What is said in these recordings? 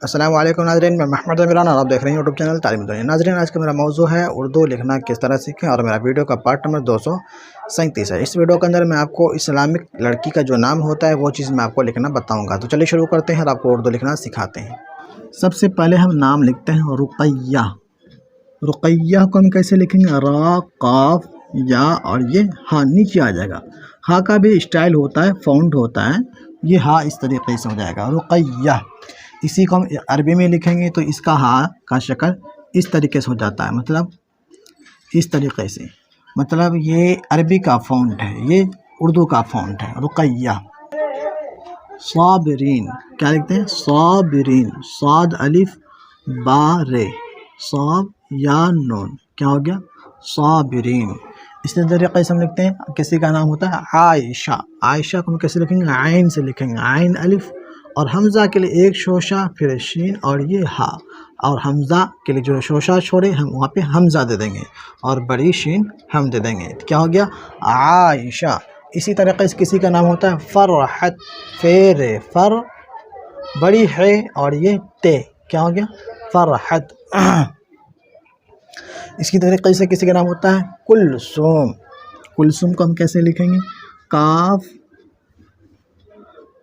السلام علیکم ناظرین، میں محمد عمران اور آپ دیکھ رہے ہیں یوٹیوب چینل تعلیم دنیا۔ ناظرین، آج کا میرا موضوع ہے اردو لکھنا کس طرح سیکھیں، اور میرا ویڈیو کا پارٹ نمبر 237 ہے۔ اس ویڈیو کے اندر میں آپ کو اسلامک لڑکی کا جو نام ہوتا ہے وہ چیز میں آپ کو لکھنا بتاؤں گا۔ تو چلیے شروع کرتے ہیں اور آپ کو اردو لکھنا سکھاتے ہیں۔ سب سے پہلے ہم نام لکھتے ہیں رقیہ۔ رقیہ کو ہم کیسے لکھیں گے؟ را، قاف، یا اور یہ ہاں نیچے آ جائے گا۔ ہاں کا بھی اسٹائل ہوتا ہے، فاؤنڈ ہوتا ہے، یہ ہاں اس طریقے سے ہو جائے گا رقیہ۔ اسی کو ہم عربی میں لکھیں گے تو اس کا ہاں کا شکل اس طریقے سے ہو جاتا ہے، مطلب اس طریقے سے، مطلب یہ عربی کا فونٹ ہے، یہ اردو کا فونٹ ہے رقیہ۔ صابرین کیا لکھتے ہیں؟ صابرین، صاد الف با رے، صاب یا نون، کیا ہو گیا؟ صابرین۔ اسی طریقے سے ہم لکھتے ہیں، کسی کا نام ہوتا ہے عائشہ۔ عائشہ کو ہم کیسے لکھیں گے؟ عین سے لکھیں گے، عین الف، اور حمزہ کے لیے ایک شوشہ، پھر شین اور یہ ہا، اور حمزہ کے لیے جو شوشہ چھوڑے ہم وہاں پہ حمزہ دے دیں گے اور بڑی شین ہم دے دیں گے، کیا ہو گیا؟ عائشہ۔ اسی طریقے سے کسی کا نام ہوتا ہے فرحت، فیر فر بڑی ہے اور یہ تے، کیا ہو گیا؟ فرحت۔ اس کی طریقے سے کسی کا نام ہوتا ہے کلثوم۔ کلثوم کو ہم کیسے لکھیں گے؟ کاف،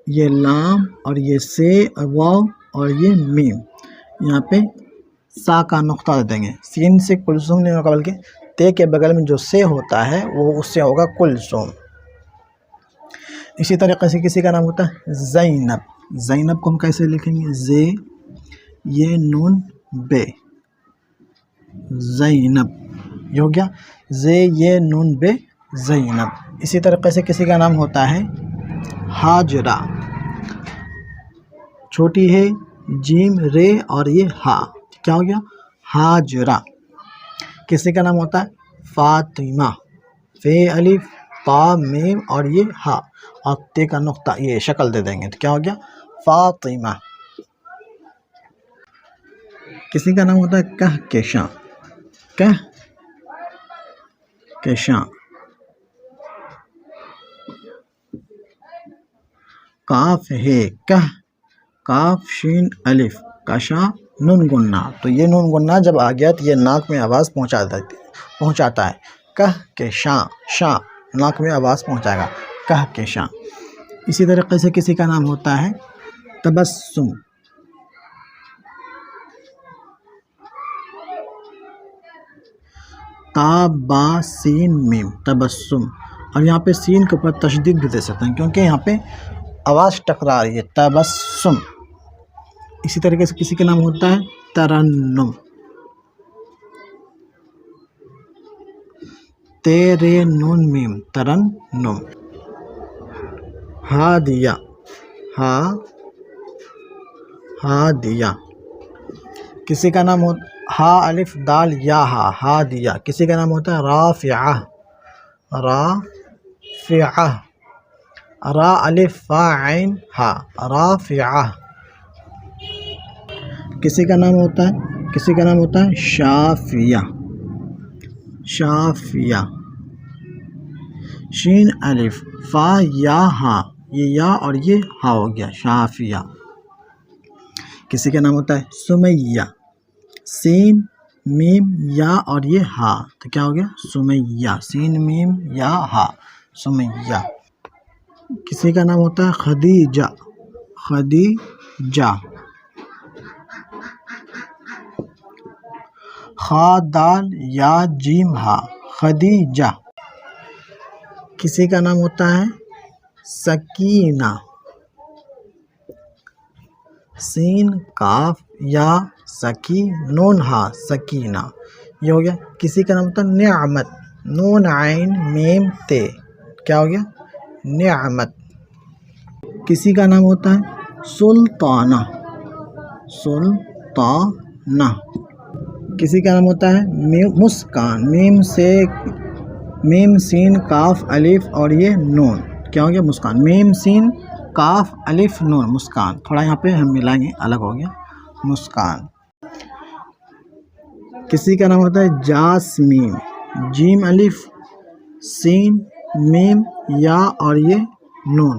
یہ لام اور یہ سے اور واو اور یہ میم، یہاں پہ سا کا نقطہ دے دیں گے۔ سین سے کلثوم نہیں ہوگا بلکہ تے کے بغل میں جو سے ہوتا ہے وہ اس سے ہوگا کلثوم۔ اسی طریقے سے کسی کا نام ہوتا ہے زینب۔ زینب کو ہم کیسے لکھیں گے؟ زے یہ نون بے، زینب، یہ ہو گیا زے یہ نون بے، زینب۔ اسی طریقے سے کسی کا نام ہوتا ہے ہاجرہ، چھوٹی ہے جیم رے اور یہ ہا، کیا ہو گیا؟ ہاجرہ۔ کسی کا نام ہوتا ہے فاطمہ، فے الف طا میم اور یہ ہا اور تے کا نقطہ یہ شکل دے دیں گے تو کیا ہو گیا؟ فاطمہ۔ کسی کا نام ہوتا ہے کہکشاں۔ کہکشاں، کاف ہے کہہ، کاف شین الف، کشاں نون گنہ، تو یہ نون گنہ جب آ گیا تو یہ ناک میں آواز پہنچاتا ہے، کہکشاں، شاں ناک میں آواز پہنچائے گا، کہکشاں۔ اسی طریقے سے کسی کا نام ہوتا ہے تبسم۔ تا با سین میم، تبسم، اور یہاں پہ سین کے اوپر تشدید بھی دے سکتے ہیں کیونکہ یہاں پہ آواز ٹکرا رہی ہے، تبسم۔ اسی طریقے سے کسی کا نام ہوتا ہے ترنم۔ تیرے نون میم، ترنم۔ ہادیہ، ہادیہ۔ کسی کا نام ہوتا ہا الف دال یا ہا، ہادیہ۔ کسی کا نام ہوتا ہے رافعہ، رافعہ، را الف فا عین ہا، رافعہ۔ کسی کا نام ہوتا ہے شافیہ، شافیہ، شین الف فا یا ہا، یہ یا اور یہ ہا ہو گیا، شافیہ۔ کسی کا نام ہوتا ہے سمیہ، سین میم یا اور یہ ہا، تو کیا ہو گیا؟ سمیہ، سین میم یا ہا، سمیہ۔ کسی کا نام ہوتا ہے خدیجہ، خدیجہ، خا دال یا جیم ہا، خدیجہ۔ کسی کا نام ہوتا ہے سکینہ، سین کاف یا سکی نون ہا، سکینہ، یہ ہو گیا۔ کسی کا نام ہوتا ہے نعمت، نون عین میم تے، کیا ہو گیا؟ نعمت۔ کسی کا نام ہوتا ہے سلطانہ، سلطانہ۔ کسی کا نام ہوتا ہے مسکان، میم سین کاف الف اور یہ نون، کیا ہو گیا؟ مسکان، میم سین کاف الف نون، مسکان۔ تھوڑا یہاں پہ ہم ملائیں گے، الگ ہو گیا، مسکان۔ کسی کا نام ہوتا ہے جاسمین، جیم الف سین میم یا اور یہ نون،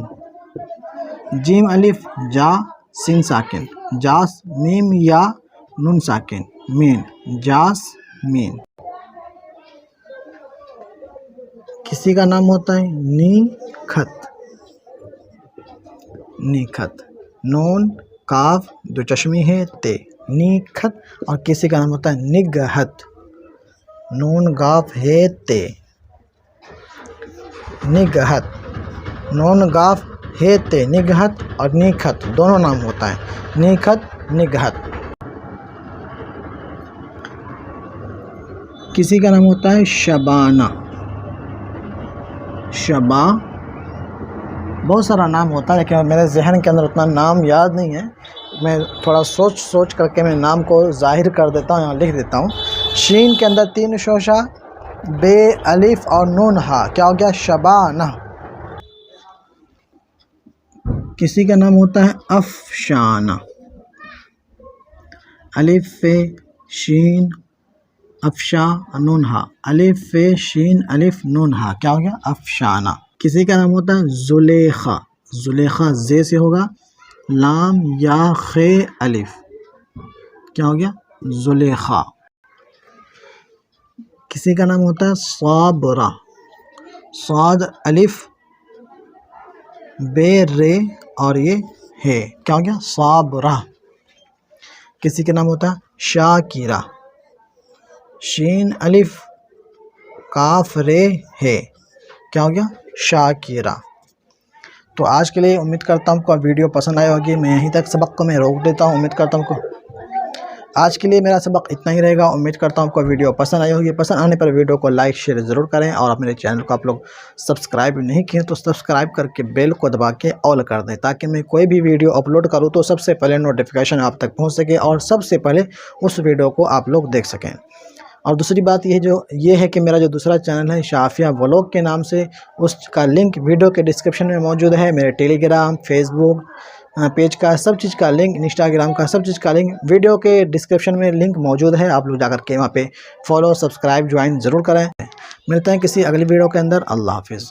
جیم الف جا سین ساکن، جاسمین یا نون ساکن مین جاسمین. کسی کا نام ہوتا ہے نیکھت نیکھت. نون کاف دو چشمی ہے تے نیکھت. اور کسی کا نام ہوتا ہے نگہت. نون گاف ہے تے نگہت. نون گاف ہے تے نگہت اور نیکھت دونوں نام ہوتا ہے نیکھت نگہت. کسی کا نام ہوتا ہے شبانہ شبا. بہت سارا نام ہوتا ہے لیکن میرے ذہن کے اندر اتنا نام یاد نہیں ہے. میں تھوڑا سوچ کر کے میں نام کو ظاہر کر دیتا ہوں یا لکھ دیتا ہوں. شین کے اندر 3 شوشہ بے الف اور نون ہا. کیا ہو گیا؟ شبانہ. کسی کا نام ہوتا ہے افشانہ. الف فے شین افشا نون ہا. الف فے شین الف نون ہا. کیا ہو گیا؟ افشانہ. کسی کا نام ہوتا ہے زلیخا. زلیخا زے سے ہوگا. لام یا خے الف. کیا ہو گیا؟ زلیخا. کسی کا نام ہوتا ہے صابرہ. صاد الف بے رے اور یہ ہے. کیا ہو گیا؟ صابرہ. کسی کا نام ہوتا ہے شاکرہ. شین الف کاف رے ہے. کیا ہو گیا؟ شاکرہ. تو آج کے لیے امید کرتا ہوں کو ویڈیو پسند آئی ہوگی. میں یہیں تک سبق کو میں روک دیتا ہوں. امید کرتا ہوں کو آج کے لیے میرا سبق اتنا ہی رہے گا. امید کرتا ہوں کو ویڈیو پسند آئی ہوگی. پسند آنے پر ویڈیو کو لائک شیئر ضرور کریں. اور میرے چینل کو آپ لوگ سبسکرائب نہیں کیے تو سبسکرائب کر کے بیل کو دبا کے آل کر دیں تاکہ میں کوئی بھی ویڈیو اپلوڈ کروں تو سب سے پہلے نوٹیفیکیشن آپ تک پہنچ سکے اور سب سے پہلے اس ویڈیو کو آپ لوگ دیکھ سکیں. اور دوسری بات یہ ہے کہ میرا جو دوسرا چینل ہے شافیہ ولاگ کے نام سے، اس کا لنک ویڈیو کے ڈسکرپشن میں موجود ہے. میرے ٹیلی گرام، فیس بک پیج کا سب چیز کا لنک، انسٹاگرام کا سب چیز کا لنک ویڈیو کے ڈسکرپشن میں لنک موجود ہے. آپ لوگ جا کر کے وہاں پہ فالو سبسکرائب جوائن ضرور کریں. ملتے ہیں کسی اگلی ویڈیو کے اندر. اللہ حافظ.